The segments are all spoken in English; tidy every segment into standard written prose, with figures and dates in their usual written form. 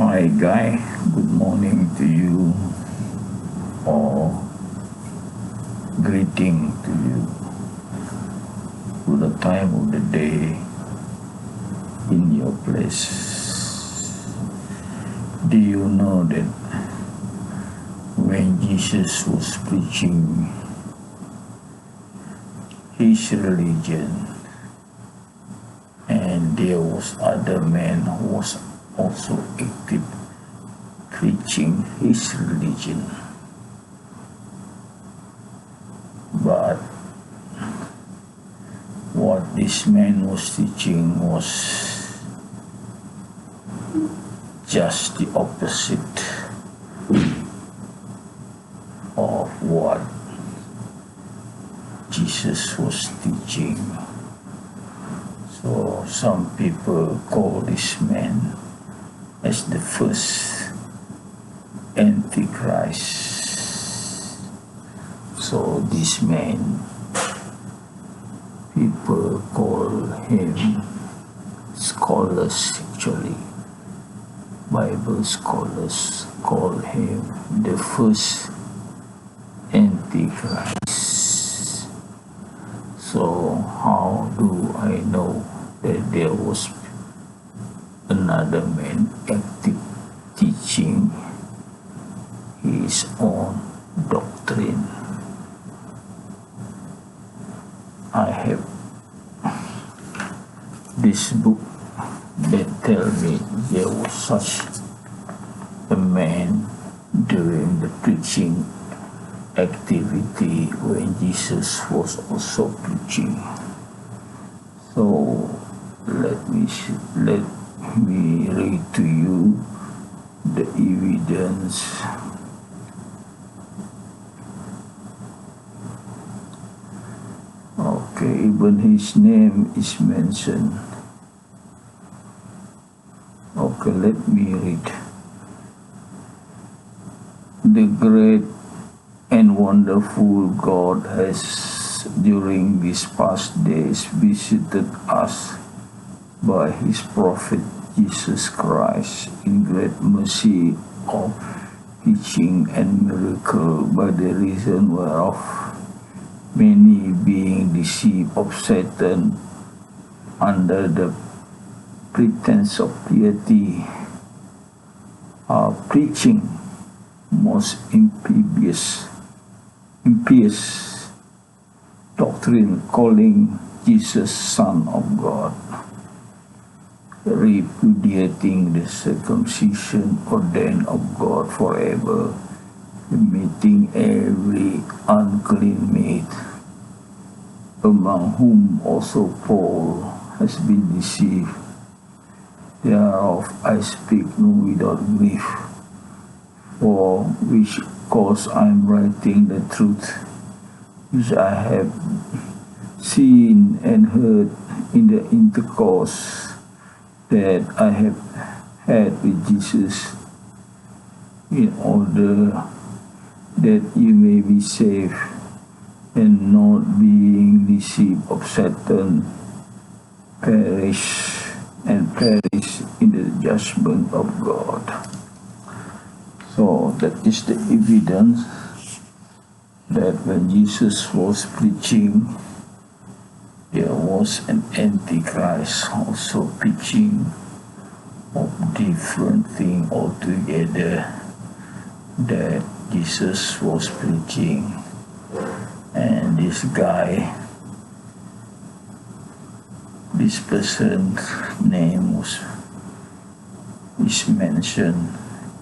Hi Guy, good morning to you, or greeting to you to the time of the day in your place. Do you know that when Jesus was preaching his religion, and there was other man who was also active preaching his religion, but what this man was teaching was just the opposite of what Jesus was teaching. So some people call this man as the first Antichrist. So this man, people call him scholars, actually Bible scholars call him the first Antichrist. So how do I know that there was another man active teaching his own doctrine? I have this book that tell me there was such a man during the preaching activity when Jesus was also preaching. So let me read to you the evidence. Okay, even his name is mentioned. Okay, let me read. The great and wonderful God has during these past days visited us by his prophet Jesus Christ in great mercy of teaching and miracle, by the reason whereof many, being deceived of Satan under the pretense of piety, are preaching most impious doctrine, calling Jesus Son of God, repudiating the circumcision ordained of God forever, admitting every unclean meat, among whom also Paul has been deceived. Thereof I speak no without grief, for which cause I am writing the truth, which I have seen and heard in the intercourse that I have had with Jesus, in order that you may be saved, and not being deceived of Satan, perish in the judgment of God. So that is the evidence that when Jesus was preaching, there was an Antichrist also preaching of different thing altogether that Jesus was preaching. And this guy, this person's name is mentioned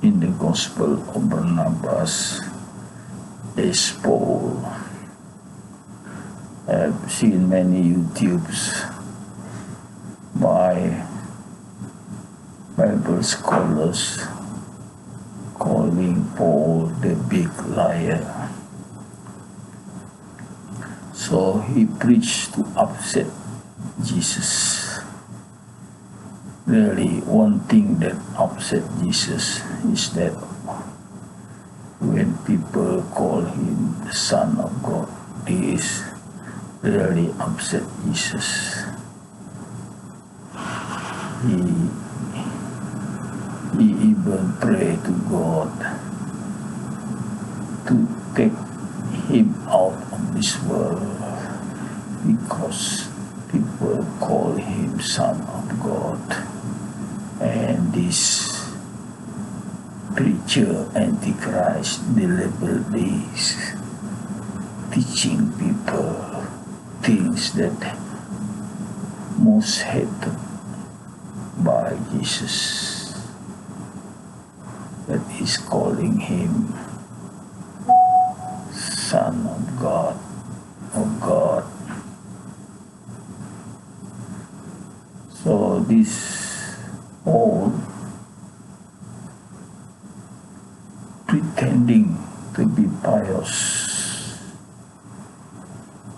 in the Gospel of Barnabas as Paul. I've seen many YouTubes by Bible scholars calling Paul the big liar. So he preached to upset Jesus. Really, one thing that upset Jesus is that when people call him the Son of God, this really upset Jesus. He even prayed to God to take him out of this world because people call him Son of God. And this preacher, Antichrist, deliberately teaching people things that most hated by Jesus, that is calling him Son of God, of God. So this all pretending to be pious.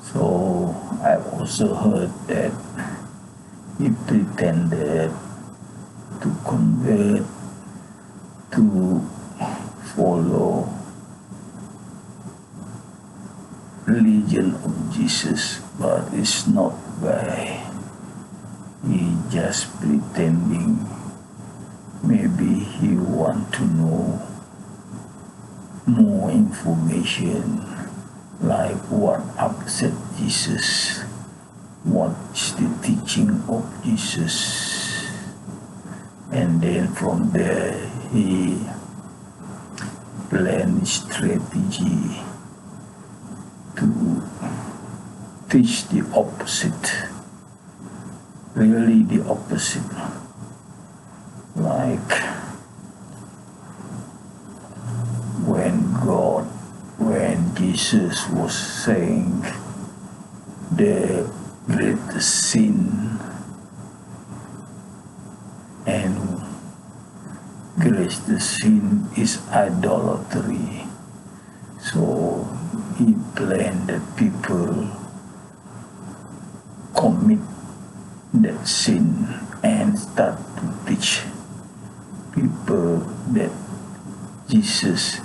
So I've also heard that he pretended to convert to follow religion of Jesus, but it's not by he just pretending. Maybe he want to know more information, like what upset Jesus, what is the teaching of Jesus, and then from there he planned strategy to teach the opposite, really the opposite, like when Jesus was saying the greatest sin and greatest sin is idolatry. So he planned that people commit that sin and start to teach people that Jesus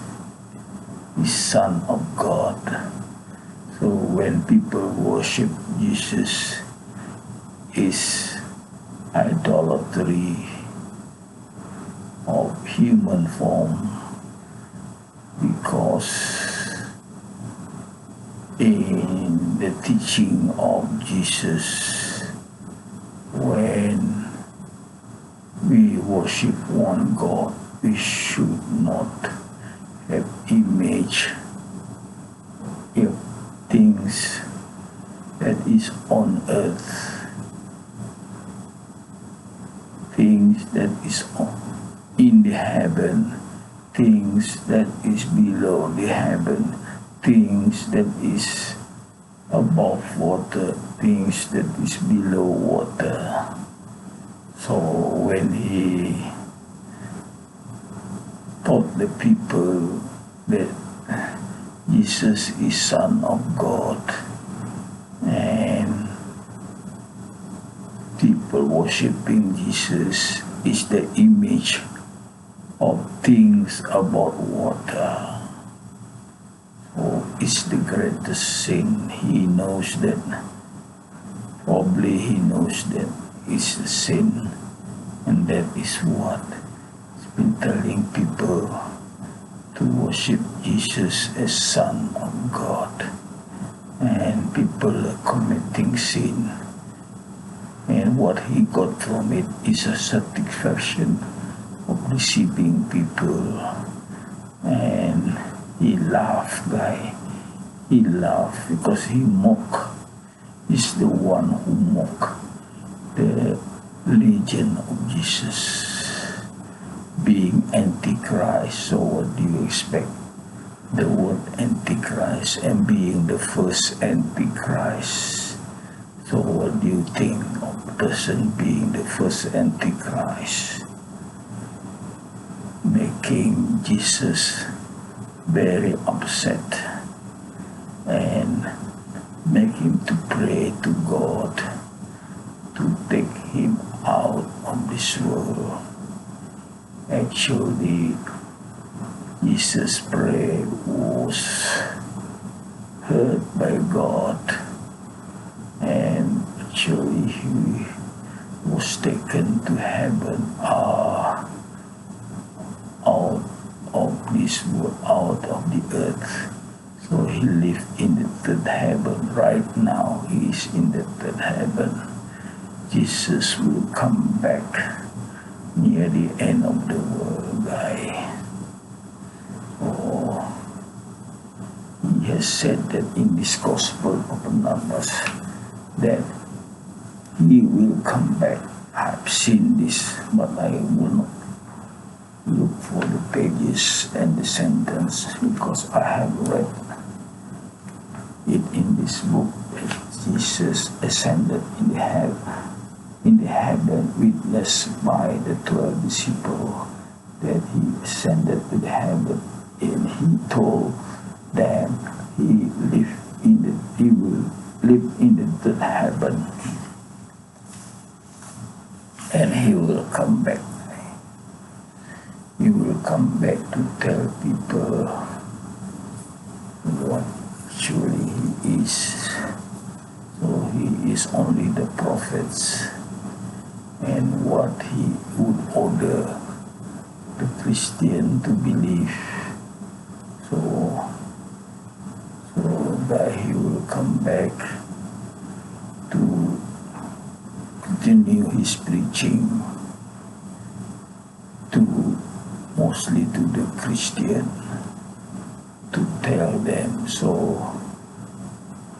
is Son of God. So when people worship Jesus, is idolatry of human form, because in the teaching of Jesus, when we worship one God, we should not have image of things that is on earth, things that is in the heaven, things that is below the heaven, things that is above water, things that is below water. So when he taught the people that Jesus is Son of God, and people worshiping Jesus is the image of things about water. So it's the greatest sin. He knows that. Probably he knows that it's a sin, and that is what he's been telling people, to worship Jesus as Son of God. And people are committing sin, and what he got from it is a satisfaction of deceiving people. And he laughed, he laughed because he mocked. He's the one who mocked the religion of Jesus, being Antichrist. So what do you expect? The word Antichrist, and being the first Antichrist. So what do you think of a person being the first Antichrist? Making Jesus very upset and make him to pray to God to take him out of this world. Actually, Jesus' prayer was heard by God, and actually he was taken to heaven. his word out of the earth. So he lived in the third heaven. Right now he is in the third heaven. Jesus will come back near the end of the world, guy. Oh, he has said that in this Gospel of Barnabas that he will come back. I've seen this, but I will not look for the pages and the sentence because I have read it in this book that Jesus ascended in the heaven, witnessed by the 12 disciples that he ascended to the heaven, and he told them he will live in the third heaven, and he will come back. He will come back to tell people what truly he is. So he is only the prophets and what he would order the Christian to believe. So that he will come back to continue his preaching mostly to the Christian, to tell them. So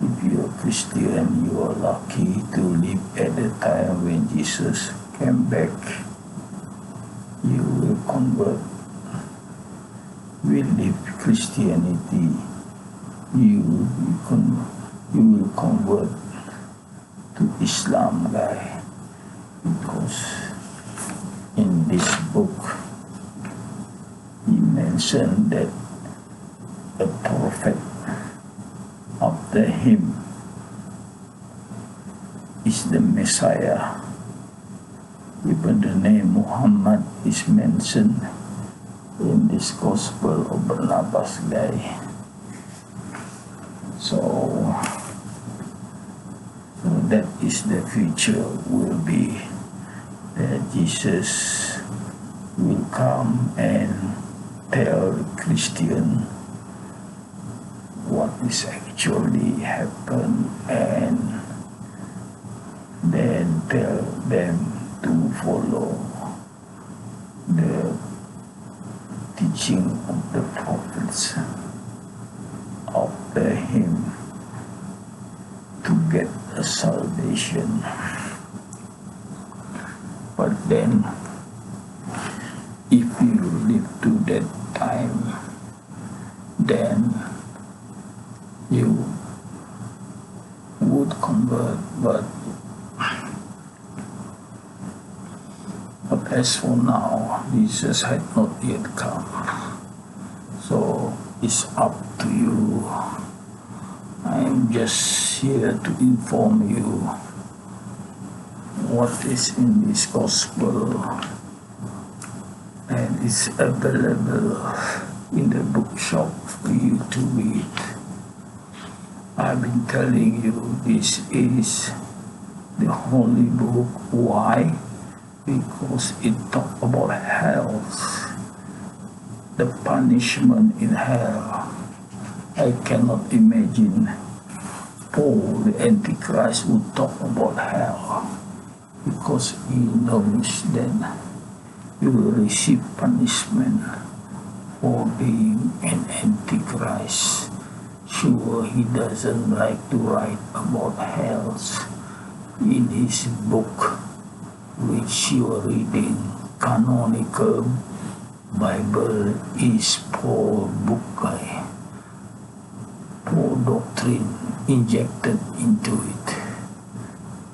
if you're a Christian, you are lucky to live at the time when Jesus came back. You will convert, will live Christianity. You will convert to Islam, guy, because in this book he mentioned that a prophet after him is the Messiah. Even the name Muhammad is mentioned in this Gospel of Barnabas, guy. So that is the future will be that Jesus will come and tell the Christian what is actually happened, and then tell them to follow the teaching of the prophets after him to get a salvation. But then if you live to that time, then you would convert, but as for now, Jesus had not yet come. So it's up to you. I am just here to inform you what is in this gospel, and it's available in the bookshop for you to read. I've been telling you this is the holy book. Why? Because it talks about hell, the punishment in hell. I cannot imagine Paul, the Antichrist, would talk about hell, because he knows that he will receive punishment for being an Antichrist. Sure, he doesn't like to write about hell in his book, which you are reading. Canonical Bible is Paul book, Paul doctrine injected into it.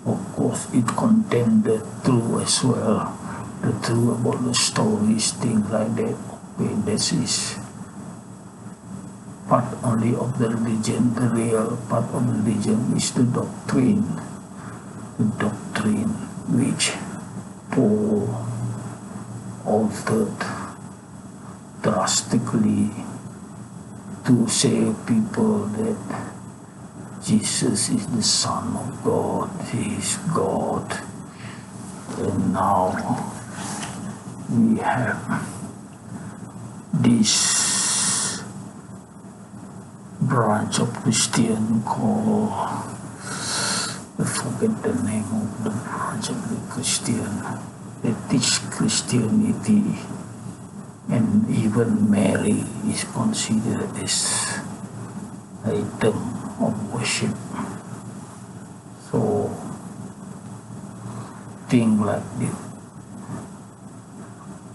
Of course, it contains the truth as well, the truth about the stories, things like that. Okay, this is part only of the religion. The real part of religion is the doctrine which Paul altered drastically to say people that Jesus is the Son of God, He is God. And now we have this branch of Christian called, I forget the name of the branch of the Christian. They teach Christianity, and even Mary is considered as item of worship. So things like this,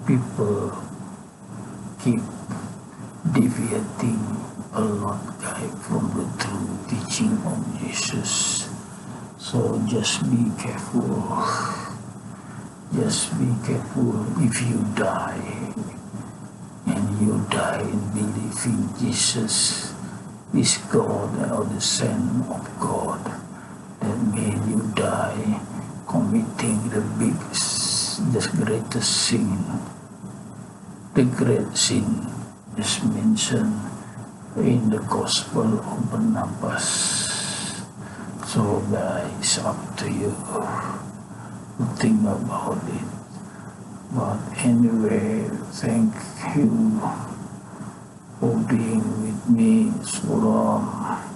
people keep deviating a lot from the true teaching of Jesus. So just be careful. Just be careful. If you die and you die in believing Jesus is God or the Son of God, that means you die committing the greatest sin. The great sin is mentioned in the Gospel of Barnabas. So guys, up to you to think about it. But anyway, thank you for being with me so long.